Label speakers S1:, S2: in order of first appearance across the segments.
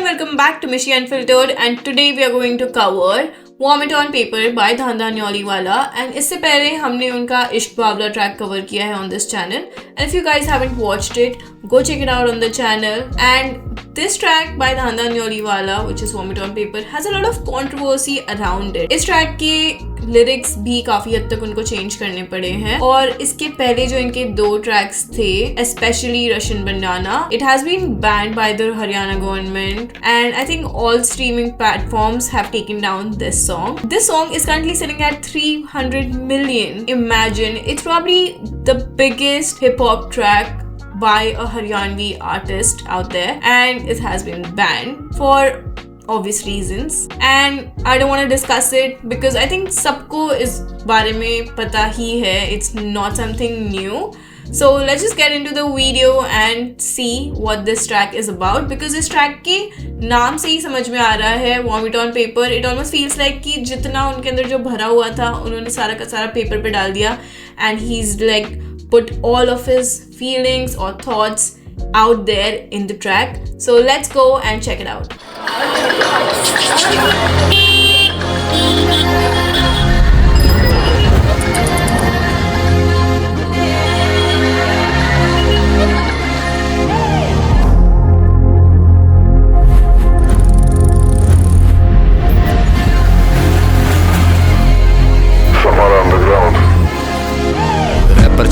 S1: welcome back to Mishi Unfiltered and today we are going to cover Vomit on Paper by Dhanda Nyoliwala and इससे पहले हमने उनका इश्क बावला track cover किया है on this channel and if you guys haven't watched it, go check it out on the channel and this track by Dhanda Nyoliwala which is Vomit on Paper has a lot of controversy around it. इस track के lyrics भी काफी हद तक उनको change करने पड़े हैं और इसके पहले जो इनके दो ट्रैक्स थे specially Russian bandana it has been banned by the Haryana government and I think all streaming platforms have taken down this song. This song is currently sitting at 300 million. Imagine, it's probably the biggest hip hop track by a Haryanvi artist out there and it has been banned for obvious reasons and I don't want to discuss it because I think सबको इस बारे में पता ही है. It's not something new. So let's just get into the video and see what this track is about because इस track के नाम से ही समझ में आ रहा है Vomit on Paper. It almost feels like कि जितना उनके अंदर जो भरा हुआ था उन्होंने सारा का सारा पेपर पे डाल दिया and he's like put all of his feelings or thoughts out there in the track. So let's go and check it out.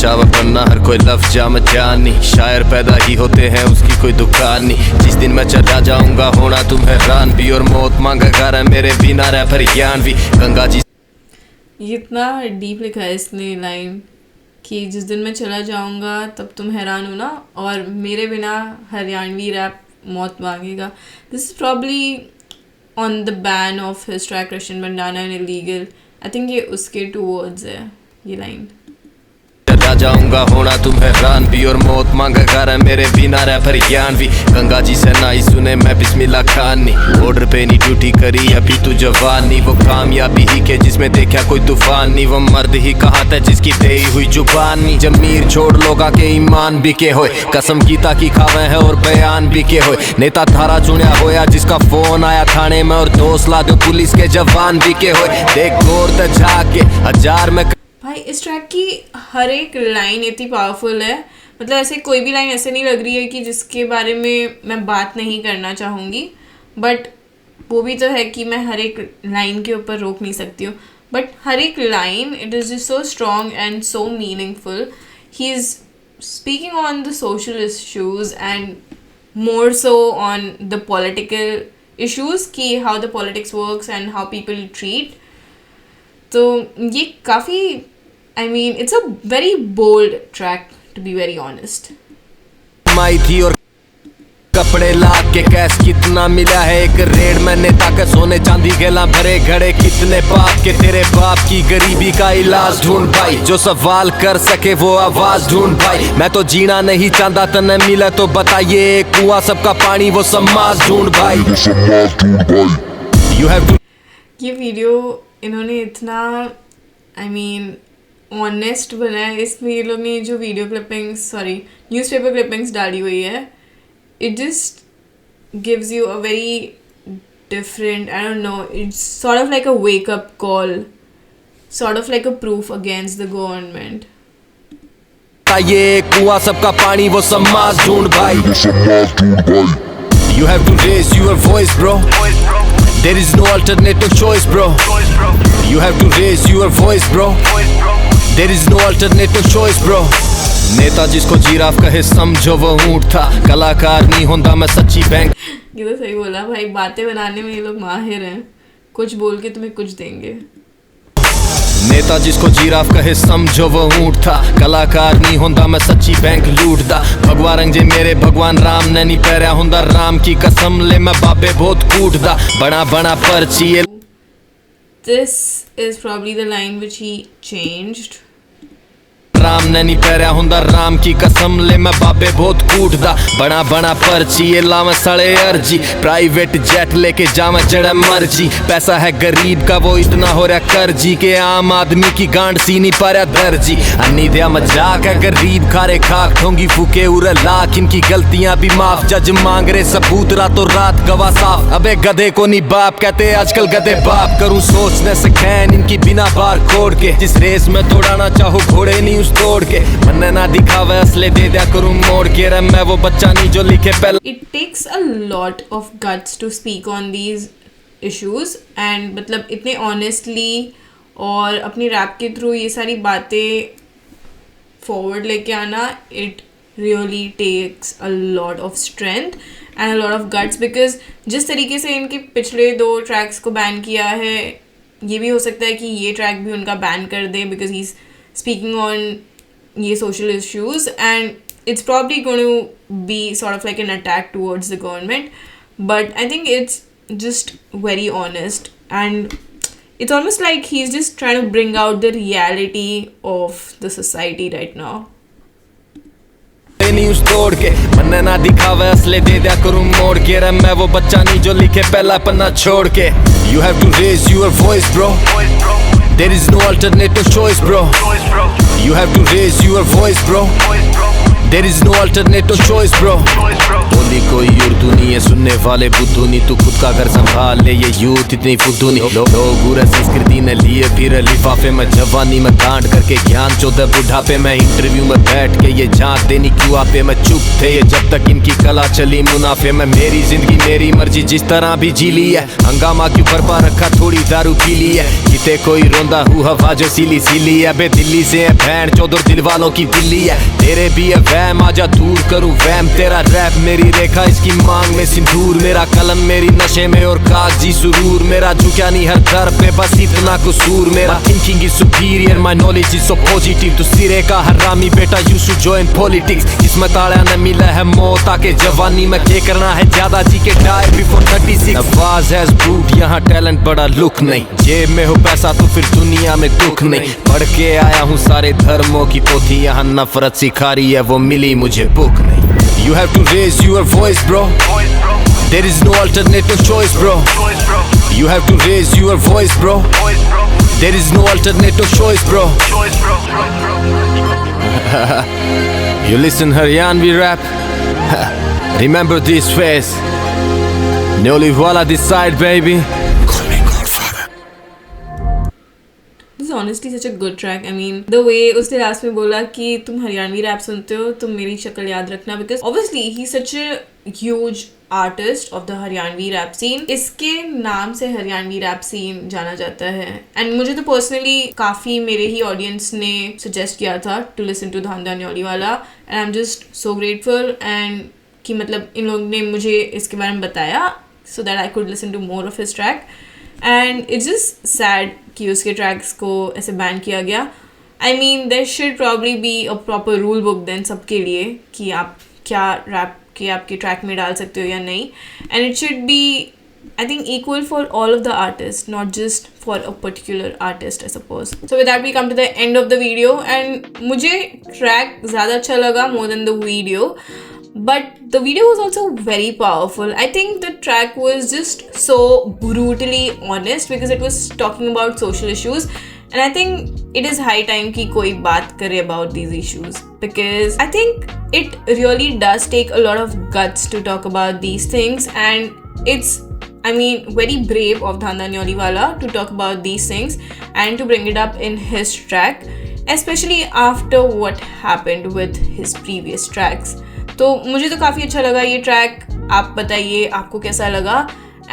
S2: चावा बनना हर कोई लफ्ज़ जाम जानी शायर पैदा ही होते हैं उसकी कोई दुकान नहीं. जिस दिन मैं चला जाऊंगा होना तुम हैरान भी और मौत मांगा घर है मेरे बिना रैपर ज्ञान भी. गंगा जी
S1: इतना डीप लिखा है इसने लाइन कि जिस दिन मैं चला जाऊंगा तब तुम हैरान हो ना और मेरे बिना हरियाणवी रैप मौत मांगेगा. This is probably on the ban of his track Russian banana and illegal. I think ये उसके 2 वर्ड्स है ये लाइन.
S2: चला जाऊंगा होना तुम हैरान भी और मौत मांगा घर है मेरे बिना रैपर ज्ञान भी. गंगा जी से ना ही सुने मैं बिस्मिल्लाह खान नहीं बॉर्डर पे नहीं ड्यूटी करी अभी तू जवान नहीं. वो कामयाबी ही के जिसमें देखा कोई तूफान नहीं. वो मर्द ही कहा था जिसकी दे हुई जुबान नहीं. जमीर छोड़ लोगा के ईमान भी के होए कसम की ताकि खावे है और बयान भी के होए. नेता थारा चुनिया होया जिसका फोन आया थाने में और दोस्त ला दो पुलिस के जवान भी के होए. देख गौर ते जाके हजार में
S1: भाई इस ट्रैक की हर एक लाइन इतनी पावरफुल है. मतलब ऐसे कोई भी लाइन ऐसे नहीं लग रही है कि जिसके बारे में मैं बात नहीं करना चाहूँगी बट वो भी तो है कि मैं हर एक लाइन के ऊपर रोक नहीं सकती हूँ बट हर एक line it is just so strong and so meaningful. He is speaking on the social issues and more so on the political issues कि how the politics works and how people treat. तो ये काफ़ी I mean, it's a very bold track to be very honest.
S2: माई थी और कपड़े लाख के cash कितना मिला है एक रेड में नेता के सोने चांदी गेला भरे घड़े कितने पाप के तेरे बाप की गरीबी का इलाज ढूंढ भाई. जो सवाल कर सके वो आवाज ढूंढ भाई. मैं तो जीना नहीं चाहता तने मिले तो बताइए कुआं सबका पानी वो समाज ढूंढ भाई. You have to
S1: ये वीडियो इन्होंने इतना I mean ऑनेस्ट बनाया. इसमें ये लोग ने जो वीडियो क्लिपिंग्स न्यूज़पेपर क्लिपिंग्स डाली हुई है it just gives you a very different I don't know it's sort of like a wake up call sort of like a proof against the government.
S2: ये कुआं सबका पानी वो समाज ढूंढ भाई. You have to raise your voice bro. There is no alternative choice bro. You have to raise your voice bro. There is no alternative choice bro. नेता जिसको जिराफ कहे समझो वो ऊंट था. कलाकार नहीं होता मैं सच्ची बैंक.
S1: ये तो सही बोला भाई. बातें बनाने में ये लोग माहिर हैं. कुछ बोल के तुम्हें कुछ देंगे.
S2: नेता जिसको जिराफ कहे समझो वो ऊंट था. कलाकार नहीं होता मैं सच्ची बैंक लूटदा. भगवान रंग जे मेरे भगवान राम ने नहीं पैरिया हुंदा राम की कसम ले मैं बाबे बहुत कूटदा. बड़ा बड़ा पर्ची. This
S1: is probably the line which he changed.
S2: Ram ने नहीं पैरिया हुंदा राम की कसम ले मैं बाबे बहुत कूटदा बना बना पर्ची ये लावे सड़े अर्जी प्राइवेट जेट लेके जावे जड़ा मर्जी पैसा है गरीब का वो इतना हो रहा कर्जी के आम आदमी की गांड सी नहीं पा रहा दर्जी अन्नी दिया मजाक है गरीब खारे खाक ठोंगी फूके उरे लाख इनकी गलतियां भी माफ जज मांग रहे सबूत रातों रात गवाह साफ अबे गधे को नहीं बाप कहते आजकल गधे बाप करूं सोचने से खैन इनकी बिना बार कोड के जिस रेस में दौड़ाना चाहो घोड़े नहीं उस तोड़ के मन्ने ना दिखावे असले दे दिया करूं मोड़ के रे मैं वो बच्चा नहीं जो लिखे पहले
S1: It takes a lot of guts to speak on these issues and मतलब इतने honestly और अपनी रैप के थ्रू ये सारी बातें forward लेके आना it really takes a lot of strength and a lot of guts because जिस तरीके से इनके पिछले 2 ट्रैक्स को बैन किया है ये भी हो सकता है कि ये ट्रैक भी उनका बैन कर दे because he's speaking on ये social issues and it's probably going to be sort of like an attack towards the government but I think it's just very honest and it's almost like he's just trying to bring out the reality of the society right now.
S2: नहीं उस तोड़ के मन्ने ना दिखावे असले दे दिया करूं मोड़ के रे मैं वो बच्चा नहीं जो लिखे पहला पन्ना छोड़ के You have to raise your voice bro There is no alternative choice bro You have to raise your voice bro There is no alternative choice bro बोली कोई उर्दू नहीं है सुनने वाले बुद्धू नहीं तू खुद का घर संभाल ले ये यूथ इतनी फुद्दू नहीं लोग पूरे संस्कृति ने लिए फिर लिफाफे में जवानी में कांड करके ज्ञान 14 बुढ़ापे में इंटरव्यू में बैठ के ये झांक देनी क्यों आपे में चुप थे ये जब तक इनकी कला चली मुनाफे में मेरी जिंदगी मेरी मर्जी जिस तरह भी जी ली है हंगामा क्यों बरपा रखा थोड़ी दारू पी ली है किते कोई रोंदा हुआ हवा जो सीली सीली है बे दिल्ली से है भैन चौधर दिल वालों की दिल्ली है तेरे भी है वहम आजा दूर करूं वहम तेरा रैप मेरी रेखा इसकी मांग में सिंदूर मेरा कलम मेरी नशे में और कागजी सुरूर मेरा झुका नहीं हर दर पे बस इतना कसूर मेरा thinking is superior my knowledge is so positive तू सिरे का हरामी बेटा यू शुड जॉइन पॉलिटिक्स इसमें ताड़ा न मिला है मौत आके जवानी में क्या करना है ज्यादा जी के डाई बिफोर 36 आवाज हैज ब्रूट यहाँ टैलेंट बड़ा लुक नहीं जेब में हो पैसा तो फिर दुनिया में दुख नहीं पढ़ के आया हूँ सारे धर्मों की पोथी यहाँ नफरत सिखा रही है वो मिली मुझे बुक नहीं You have to raise your voice bro There is no alternative choice bro You have to raise your voice bro There is no alternative choice bro You listen Haryanvi rap Remember this face Neoliwala this side baby Call me Godfather
S1: This is honestly such a good track. I mean, the way उसने last में बोला कि तुम Haryanvi rap सुनते हो तुम मेरी शक्ल याद रखना because obviously he's such a huge artist of the Haryanvi rap scene. इसके नाम से हरियाणवी रैप scene जाना जाता है and मुझे तो personally काफ़ी मेरे ही audience ने suggest किया था to listen to धांधा न्योलीवाला and I'm just so grateful and कि मतलब इन लोगों ने मुझे इसके बारे में बताया so that I could listen to more of his track. And it's just sad कि उसके ट्रैक्स को ऐसे बैन किया गया. I mean there should probably be a proper rule book then सबके लिए कि आप क्या रैप के आपके ट्रैक में डाल सकते हो या नहीं. And it should be I think equal for all of the artists, not just for a particular artist I suppose. So with that we come to the end of the video and मुझे track ज़्यादा अच्छा लगा more than the video. But the video was also very powerful. I think the track was just so brutally honest because it was talking about social issues. And I think it is high time कि कोई बात करे about these issues. Because I think it really does take a lot of guts to talk about these things. And it's, I mean, very brave of Dhanda Nyoliwala to talk about these things and to bring it up in his track. Especially after what happened with his previous tracks. तो मुझे तो काफ़ी अच्छा लगा ये track. आप बताइए आपको कैसा लगा.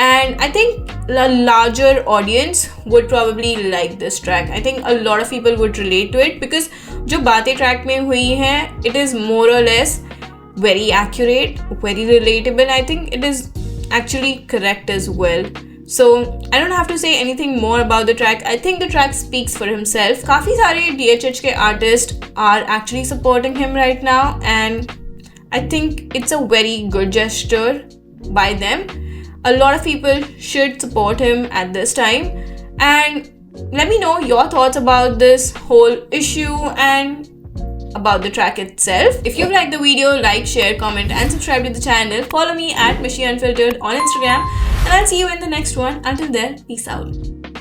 S1: And I think a larger audience would probably like this track. I think a lot of people would relate to it because जो बातें ट्रैक में हुई हैं it is more or less very accurate, very relatable. I think it is actually correct as well. So I don't have to say anything more about the track. I think the track speaks for himself. काफ़ी सारे DHH के artists are actually supporting him right now and I think it's a very good gesture by them. A lot of people should support him at this time. And let me know your thoughts about this whole issue and about the track itself. If you've liked the video, like, share, comment and subscribe to the channel. Follow me at Mishi Unfiltered on Instagram and I'll see you in the next one. Until then, peace out.